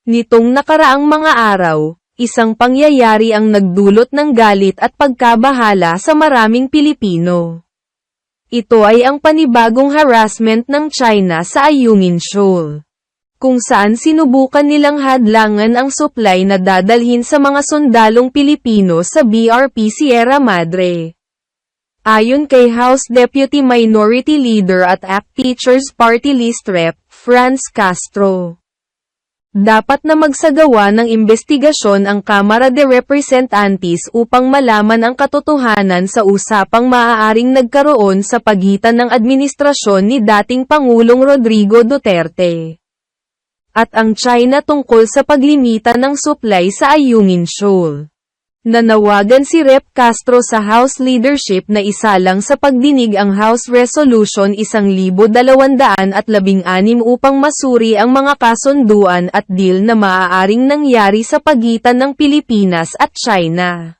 Nitong nakaraang mga araw, isang pangyayari ang nagdulot ng galit at pagkabahala sa maraming Pilipino. Ito ay ang panibagong harassment ng China sa Ayungin Shoal, kung saan sinubukan nilang hadlangan ang supply na dadalhin sa mga sundalong Pilipino sa BRP Sierra Madre. Ayon kay House Deputy Minority Leader at ACT Teachers Party List Rep. Franz Castro, dapat na magsagawa ng investigasyon ang Kamara de Representantes upang malaman ang katotohanan sa usapang maaaring nagkaroon sa pagitan ng administrasyon ni dating Pangulong Rodrigo Duterte at ang China tungkol sa paglimita ng supply sa Ayungin Shoal. Nanawagan si Rep. Castro sa House leadership na isalang sa pagdinig ang House Resolution 1216 upang masuri ang mga kasunduan at deal na maaaring nangyari sa pagitan ng Pilipinas at China.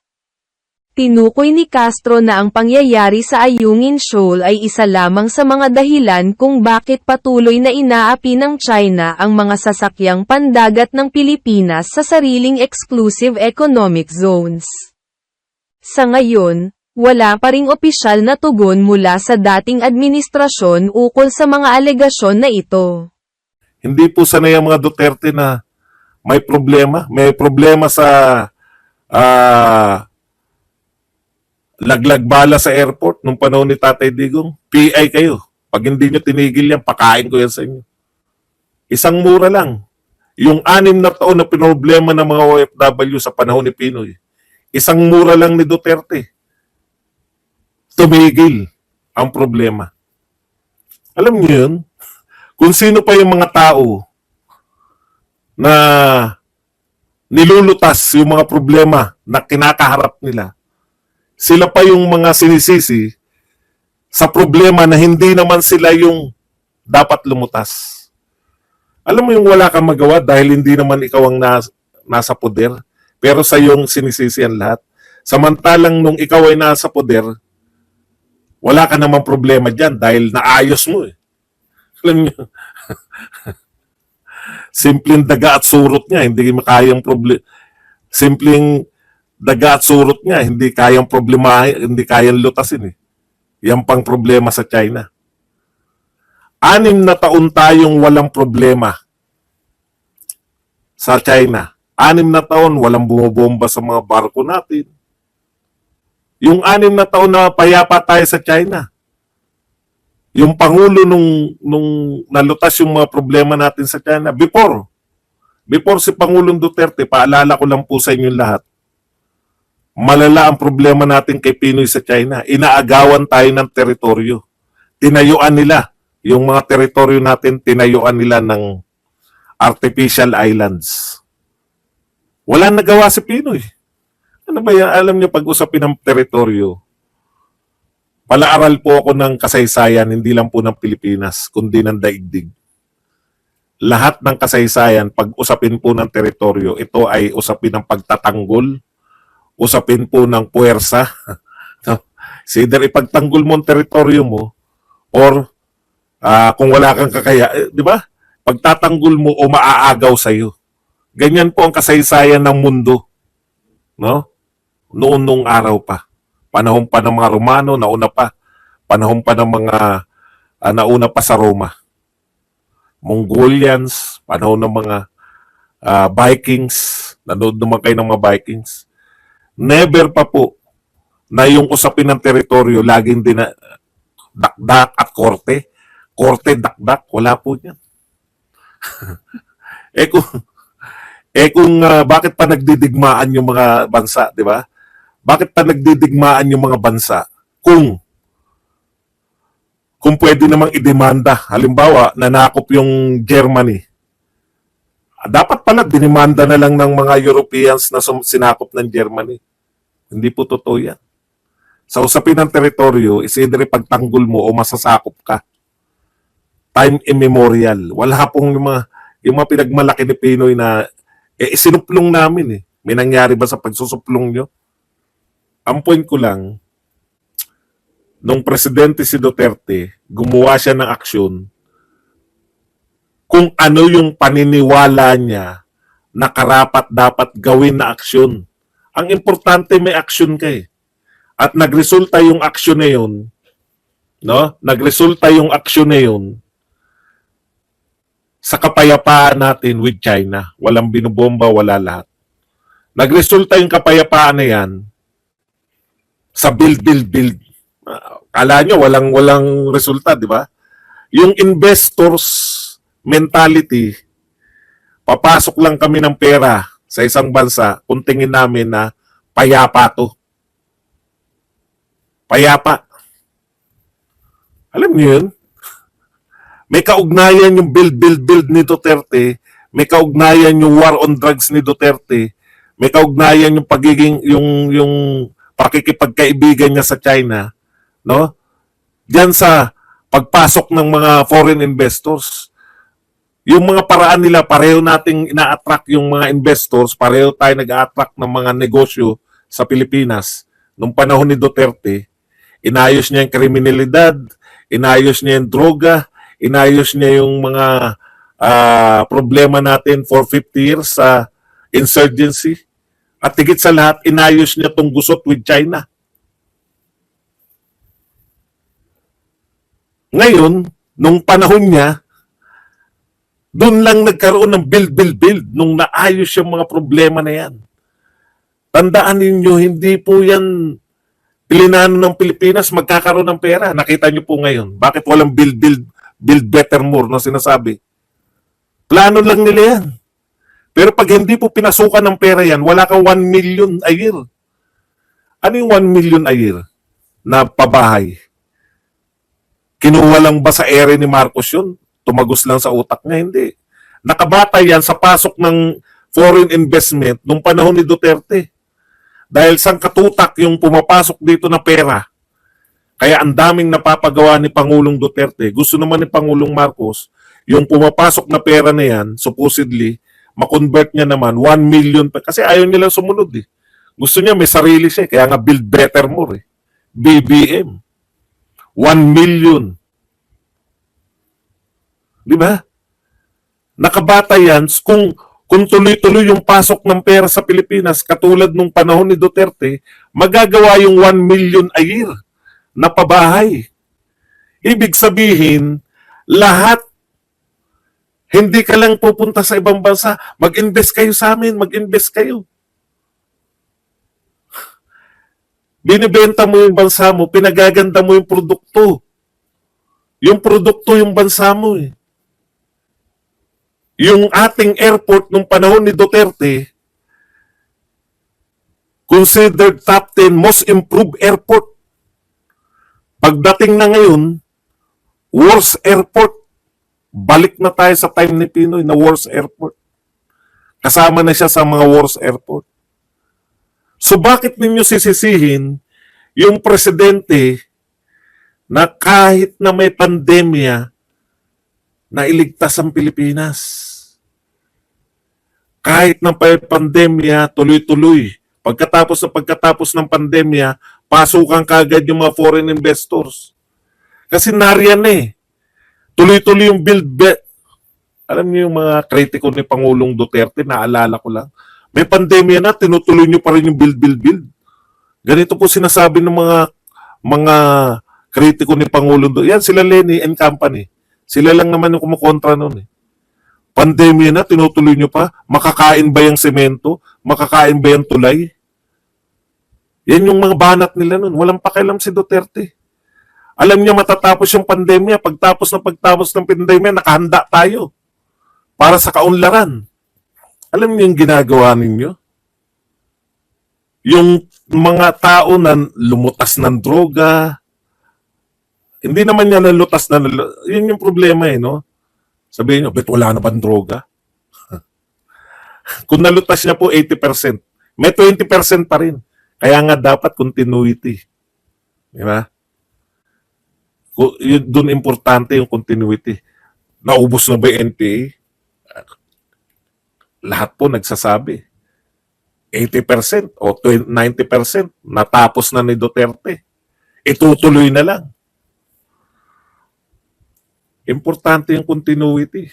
Tinukoy ni Castro na ang pangyayari sa Ayungin Shoal ay isa lamang sa mga dahilan kung bakit patuloy na inaapi ng China ang mga sasakyang pandagat ng Pilipinas sa sariling exclusive economic zones. Sa ngayon, wala pa ring opisyal na tugon mula sa dating administrasyon ukol sa mga alegasyon na ito. Hindi po sanay ang mga Duterte na may problema. May problema sa laglag bala sa airport nung panahon ni Tatay Digong. PI kayo. Pag hindi nyo tinigil yan, pakain ko yan sa inyo. Isang mura lang. Yung 6 na taon na pinoblema ng mga OFW sa panahon ni Pinoy. Isang mura lang ni Duterte. Tumigil ang problema. Alam niyo yun? Kung sino pa yung mga tao na nilulutas yung mga problema na kinakaharap nila, sila pa yung mga sinisisi sa problema na hindi naman sila yung dapat lumutas. Alam mo yung wala kang magawa dahil hindi naman ikaw ang nasa poder, pero sa yung sinisisi ang lahat. Samantalang nung ikaw ay nasa poder, wala ka namang problema dyan dahil naayos mo eh. Alam nyo, simpleng daga at surot niya, hindi makayang problema. Simpleng daga at surot niya, hindi kayang problemahin, hindi kayang lutasin eh. Yan pang problema sa China. 6 na taon tayong walang problema sa China. 6 na taon walang bumobomba sa mga barko natin. Yung 6 na taon na payapa tayo sa China. Yung Pangulo nung nalutas yung mga problema natin sa China, before si Pangulong Duterte, paalala ko lang po sa inyo lahat, malala ang problema natin kay Pinoy sa China. Inaagawan tayo ng teritoryo. Tinayuan nila. Yung mga teritoryo natin, tinayuan nila ng artificial islands. Wala nagawa si Pinoy. Ano ba yan? Alam niyo, pag-usapin ng teritoryo, palaaral po ako ng kasaysayan, hindi lang po ng Pilipinas, kundi ng daigdig. Lahat ng kasaysayan, pag-usapin po ng teritoryo, ito ay usapin ng pagtatanggol, usapin po ng puwersa. Either ipagtanggol mo ang teritoryo mo or kung wala kang kakaya, di ba? Pagtatanggol mo o maaagaw sa iyo. Ganyan po ang kasaysayan ng mundo. No? Noon nung araw pa. Panahon pa ng mga Romano, nauna pa. Panahon pa ng mga nauna pa sa Roma. Mongolians, panahon ng mga Vikings. Nanood naman kayo ng mga Vikings. Never pa po na yung usapin ng teritoryo laging dakdak at korte. Korte, dakdak, wala po yan. Bakit pa nagdidigmaan yung mga bansa, di ba? Bakit pa nagdidigmaan yung mga bansa kung pwede namang idemanda? Halimbawa, nanakop yung Germany. Dapat pala dinimanda na lang ng mga Europeans na sinakop ng Germany. Hindi po totoo yan. Sa usapin ng teritoryo, is either pagtanggol mo o masasakop ka. Time immemorial. Wala pong yung mga pinagmalaki ni Pinoy na isinuplong namin eh. May nangyari ba sa pagsusuplong nyo? Ang point ko lang, nung presidente si Duterte, gumawa siya ng aksyon kung ano yung paniniwala niya na karapat dapat gawin na aksyon. Ang importante may aksyon ka eh. At nagresulta yung aksyon na yun, no? Nagresulta yung aksyon na yun sa kapayapaan natin with China. Walang binubomba, wala lahat. Nagresulta yung kapayapaan na yan sa build. Kala nyo, walang resulta, di ba? Yung investors mentality, papasok lang kami ng pera sa isang bansa kung tingin namin na payapa to. Payapa. Alam niyo yun? May kaugnayan yung build ni Duterte, may kaugnayan yung war on drugs ni Duterte, may kaugnayan yung pagiging yung pakikipagkaibigan niya sa China, no? Diyan sa pagpasok ng mga foreign investors. Yung mga paraan nila, pareho nating ina-attract yung mga investors, pareho tayo nag-a-attract ng mga negosyo sa Pilipinas. Nung panahon ni Duterte, inayos niya yung kriminalidad, inayos niya yung droga, inayos niya yung mga problema natin for 50 years sa insurgency. At higit sa lahat, inayos niya tong gusot with China. Ngayon, nung panahon niya, doon lang nagkaroon ng build nung naayos yung mga problema na yan. Tandaan ninyo, hindi po yan pilinano ng Pilipinas magkakaroon ng pera. Nakita niyo po ngayon. Bakit walang build better more na sinasabi? Plano lang nila yan. Pero pag hindi po pinasukan ng pera yan, wala kang 1 million a year. Ano yung 1 million a year na pabahay? Kinuha lang ba sa ere ni Marcos yun? Tumagos lang sa utak niya? Hindi. Nakabatay yan sa pasok ng foreign investment nung panahon ni Duterte. Dahil sangkatutak yung pumapasok dito na pera. Kaya ang daming napapagawa ni Pangulong Duterte. Gusto naman ni Pangulong Marcos, yung pumapasok na pera na yan, supposedly, makonvert niya naman 1 million. Kasi ayaw nilang sumunod eh. Gusto niya may sarili siya. Kaya nga build better more eh. BBM. 1 million. Di ba? Nakabata yan kung tuloy-tuloy yung pasok ng pera sa Pilipinas katulad nung panahon ni Duterte, magagawa yung 1 million a year na pabahay. Ibig sabihin, lahat, hindi ka lang pupunta sa ibang bansa, mag-invest kayo sa amin, mag-invest kayo. Binibenta mo yung bansa mo, pinagaganda mo yung produkto. Yung produkto yung bansa mo eh. Yung ating airport nung panahon ni Duterte, considered top 10 most improved airport. Pagdating na ngayon, worst airport. Balik na tayo sa time ni Pinoy na worst airport. Kasama na siya sa mga worst airport. So bakit ninyo sisisihin yung presidente na kahit na may pandemya, na iligtas ang Pilipinas? Kahit na may pandemya, tuloy-tuloy. Pagkatapos ng pandemya, pasukan kagad yung mga foreign investors. Kasi nariyan eh. Tuloy-tuloy yung Alam niyo yung mga kritiko ni Pangulong Duterte, naalala ko lang. May pandemya na, tinutuloy niyo pa rin yung build. Ganito po sinasabi ng mga kritiko ni Pangulong Duterte. Yan, sila Lenny and Company. Sila lang naman yung kumukontra nun eh. Pandemya na, tinutuloy nyo pa? Makakain ba yung semento? Makakain ba yung tulay? Yan yung mga banat nila nun. Walang pakialam si Duterte. Alam niya matatapos yung pandemya. Pagtapos ng pandemya, nakahanda tayo para sa kaunlaran. Alam niyo yung ginagawa ninyo? Yung mga tao na lumutas ng droga, hindi naman yan nalutas na yun yung problema eh, no? Sabihin nyo, bet wala na bang droga? Kung nalutas niya po 80%, may 20% pa rin. Kaya nga dapat continuity. Di ba? Doon importante yung continuity. Naubos na ba yung NPA? Lahat po nagsasabi. 80% o 90% natapos na ni Duterte. Itutuloy na lang. Importante yung continuity.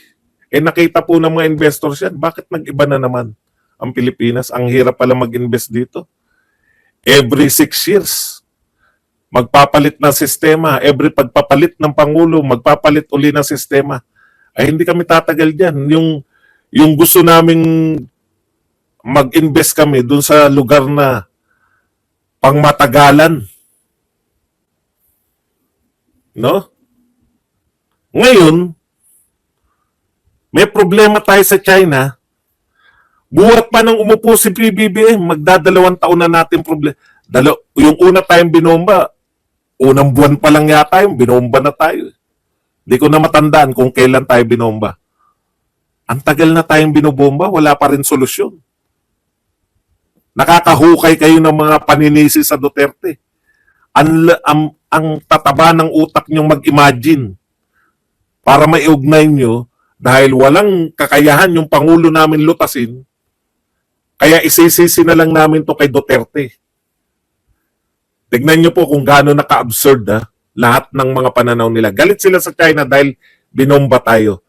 nakita po ng mga investors yan, bakit nag-iba na naman ang Pilipinas? Ang hirap pala mag-invest dito. Every 6 years, magpapalit ng sistema. Every pagpapalit ng Pangulo, magpapalit uli ng sistema. Ay hindi kami tatagal dyan. Yung gusto naming mag-invest kami dun sa lugar na pangmatagalan. No? Ngayon, may problema tayo sa China. Buhat pa nang umupo si PBBM, magdadalawang taon na natin problema. Yung una tayong binomba, unang buwan pa lang yata yung binomba na tayo. Hindi ko na matandaan kung kailan tayo binomba. Ang tagal na tayong binobomba, wala pa rin solusyon. Nakakahukay kayo ng mga paninisi sa Duterte. Ang tataba ng utak nyong mag-imagine para maiugnay nyo dahil walang kakayahan yung Pangulo namin lutasin, kaya isisisi na lang namin to kay Duterte. Tignan nyo po kung gaano naka-absurd lahat ng mga pananaw nila. Galit sila sa China dahil binomba tayo.